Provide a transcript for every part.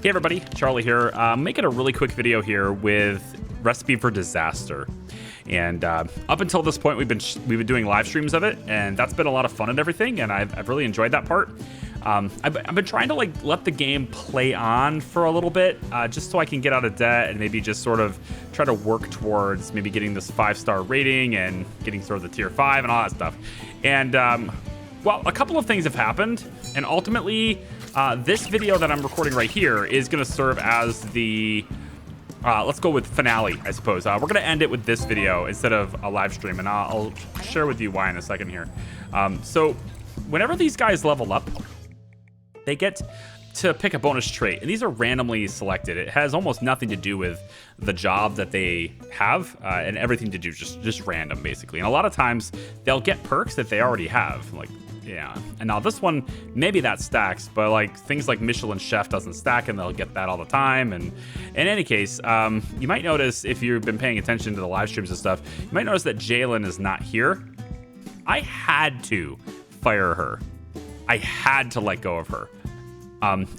Hey everybody, Charlie here. Making a really quick video here with recipe for disaster. And up until this point, we've been doing live streams of it, and that's been a lot of fun and everything. And I've really enjoyed that part. I've been trying to let the game play on for a little bit, just so I can get out of debt and maybe just sort of try to work towards maybe getting this 5-star rating and getting sort of the tier 5 and all that stuff. And well, a couple of things have happened, and ultimately, this video that I'm recording right here is going to serve as the let's go with finale, I suppose. We're going to end it with this video instead of a live stream, and I'll share with you why in a second here. So whenever these guys level up, they get to pick a bonus trait, and these are randomly selected. It has almost nothing to do with the job that they have, and everything to do just random, basically. And a lot of times they'll get perks that they already have, like, yeah. And now this one, maybe that stacks, but like things like Michelin Chef doesn't stack, and they'll get that all the time. And in any case, you might notice, if you've been paying attention to the live streams and stuff, you might notice that Jalen is not here. I had to fire her. I had to let go of her.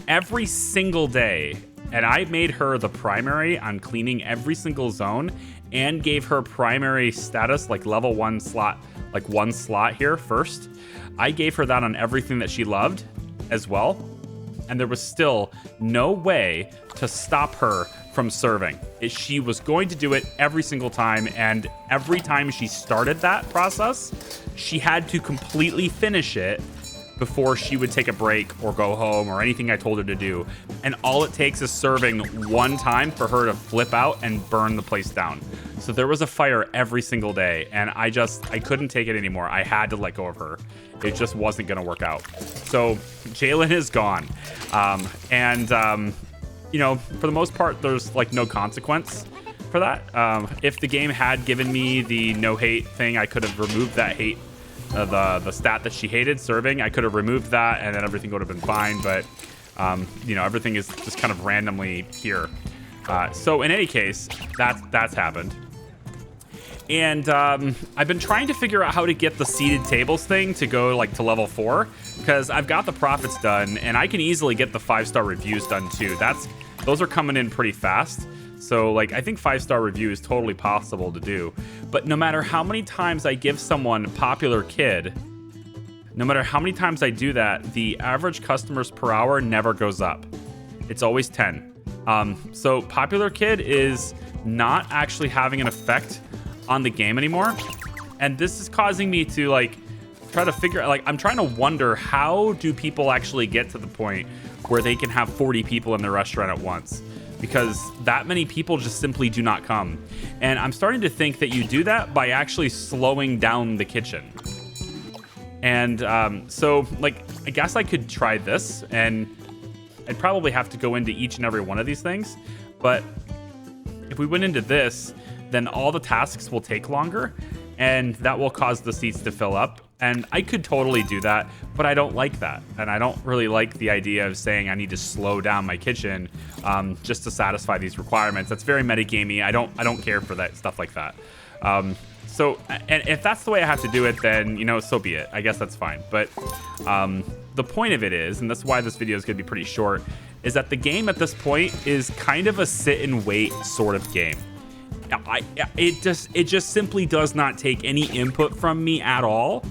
Every single day, and I made her the primary on cleaning every single zone, and gave her primary status, like level 1 slot, like 1 slot here first. I gave her that on everything that she loved as well, and there was still no way to stop her from serving. She was going to do it every single time, and every time she started that process, she had to completely finish it before she would take a break or go home or anything I told her to do. And all it takes is serving one time for her to flip out and burn the place down. So there was a fire every single day, and I couldn't take it anymore. I had to let go of her. It just wasn't gonna work out. So Jalen is gone. You know, for the most part, there's like no consequence for that. If the game had given me the no hate thing, I could have removed that hate. The stat that she hated, serving, I could have removed that, and then everything would have been fine. But you know, everything is just kind of randomly here. So in any case, that's happened. And I've been trying to figure out how to get the seated tables thing to go like to level 4, because I've got the profits done, and I can easily get the 5-star reviews done too. Those are coming in pretty fast. So, like, I think 5-star review is totally possible to do. But no matter how many times I give someone popular kid, no matter how many times I do that, the average customers per hour never goes up. It's always 10. So popular kid is not actually having an effect on the game anymore. And this is causing me to, like, try to figure out, like, I'm trying to wonder, how do people actually get to the point where they can have 40 people in their restaurant at once? Because that many people just simply do not come. And I'm starting to think that you do that by actually slowing down the kitchen. And so, like, I guess I could try this, and I'd probably have to go into each and every one of these things. But if we went into this, then all the tasks will take longer, and that will cause the seats to fill up. And I could totally do that, but I don't like that. And I don't really like the idea of saying I need to slow down my kitchen just to satisfy these requirements. That's very metagamey. I don't care for that stuff like that. So, and if that's the way I have to do it, then, you know, so be it. I guess that's fine. But the point of it is, and that's why this video is going to be pretty short, is that the game at this point is kind of a sit and wait sort of game. It just simply does not take any input from me at all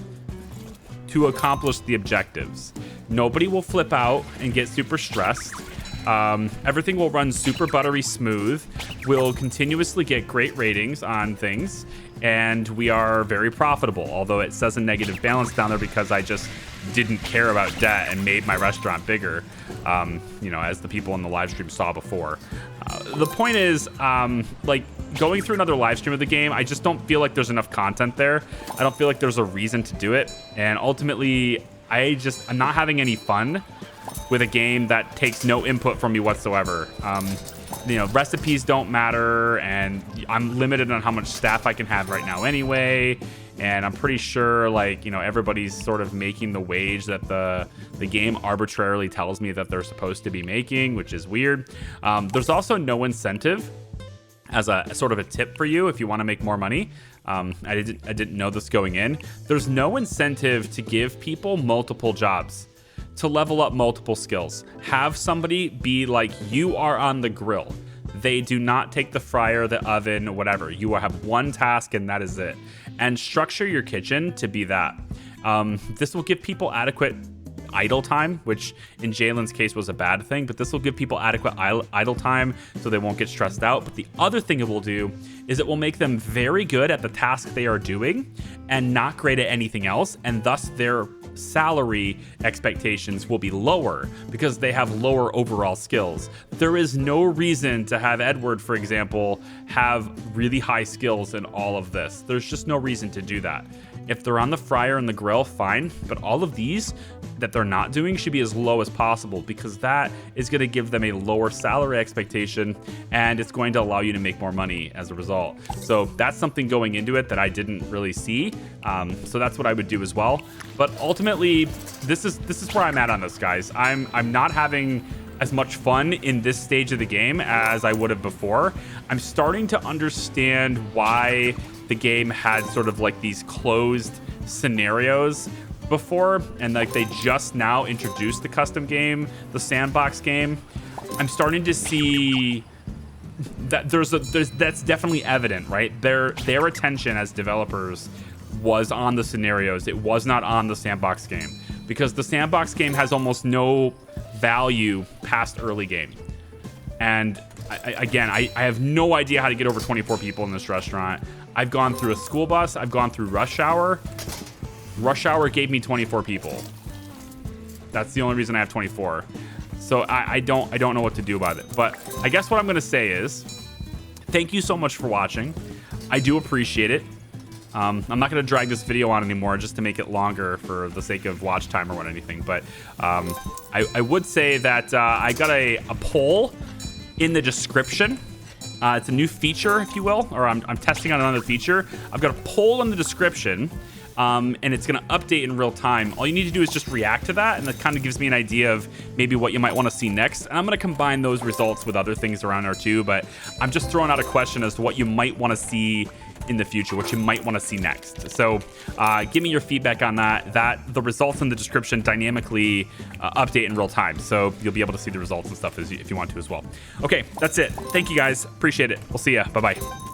to accomplish the objectives. Nobody will flip out and get super stressed. Everything will run super buttery smooth. We'll continuously get great ratings on things, and we are very profitable, although it says a negative balance down there because I just didn't care about debt and made my restaurant bigger, you know, as the people in the live stream saw before. The point is, like, going through another live stream of the game, I just don't feel like there's enough content there. I don't feel like there's a reason to do it. And ultimately, I'm not having any fun with a game that takes no input from me whatsoever. You know, recipes don't matter, and I'm limited on how much staff I can have right now anyway. And I'm pretty sure, like, you know, everybody's sort of making the wage that the game arbitrarily tells me that they're supposed to be making, which is weird. There's also no incentive as a sort of a tip for you if you want to make more money. I didn't know this going in. There's no incentive to give people multiple jobs. to level up multiple skills. Have somebody be like, you are on the grill. They do not take the fryer, the oven, whatever. You will have one task and that is it. And structure your kitchen to be that. This will give people adequate idle time, which in Jalen's case was a bad thing, but this will give people adequate idle time so they won't get stressed out. But the other thing it will do is it will make them very good at the task they are doing and not great at anything else, and thus their salary expectations will be lower because they have lower overall skills. There is no reason to have Edward, for example, have really high skills in all of this. There's just no reason to do that. If they're on the fryer and the grill, fine, but all of these that they're not doing should be as low as possible, because that is going to give them a lower salary expectation and it's going to allow you to make more money as a result. So that's something going into it that I didn't really see. So that's what I would do as well. But ultimately, this is where I'm at on this, guys. I'm not having as much fun in this stage of the game as I would have before. I'm starting to understand why the game had sort of like these closed scenarios before, and like they just now introduced the custom game, the sandbox game. I'm starting to see that that's definitely evident, right? Their attention as developers was on the scenarios. It was not on the sandbox game, because the sandbox game has almost no value past early game. And I have no idea how to get over 24 people in this restaurant. I've gone through a school bus. I've gone through rush hour. Rush hour gave me 24 people. That's the only reason I have 24. So I don't know what to do about it. But I guess what I'm going to say is, thank you so much for watching. I do appreciate it. I'm not going to drag this video on anymore just to make it longer for the sake of watch time or anything. But I would say that I got a poll in the description. It's a new feature, if you will, or I'm testing on another feature. I've got a poll in the description, and it's going to update in real time. All you need to do is just react to that, and that kind of gives me an idea of maybe what you might want to see next. And I'm going to combine those results with other things around there too, but I'm just throwing out a question as to what you might want to see in the future, what you might want to see next. So give me your feedback on that. The results in the description dynamically update in real time, so you'll be able to see the results and stuff if you want to as well. Okay, that's it. Thank you guys. Appreciate it. We'll see ya. Bye-bye.